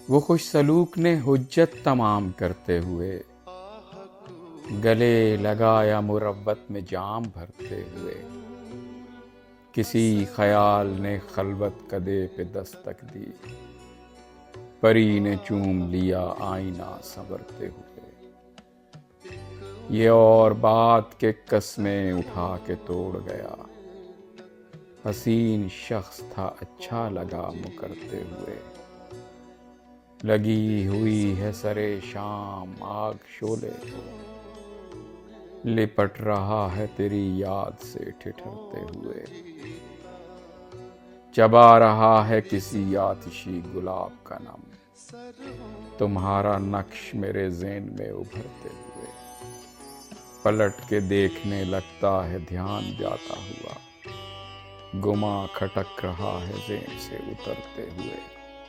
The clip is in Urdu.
وہ خوش سلوک نے حجت تمام کرتے ہوئے گلے لگایا مروت میں جام بھرتے ہوئے، کسی خیال نے خلوت کدے پہ دستک دی، پری نے چوم لیا آئینہ سنورتے ہوئے۔ یہ اور بات کہ قسمیں اٹھا کے توڑ گیا، حسین شخص تھا اچھا لگا مکرتے ہوئے۔ لگی ہوئی ہے سرے شام آگ شعلے کو، لپٹ رہا ہے تیری یاد سے ٹھٹھرتے ہوئے۔ چبا رہا ہے کسی آتشی گلاب کا نم، تمہارا نقش میرے ذہن میں ابھرتے ہوئے۔ پلٹ کے دیکھنے لگتا ہے دھیان جاتا ہوا، گماں کھٹک رہا ہے ذہن سے اترتے ہوئے۔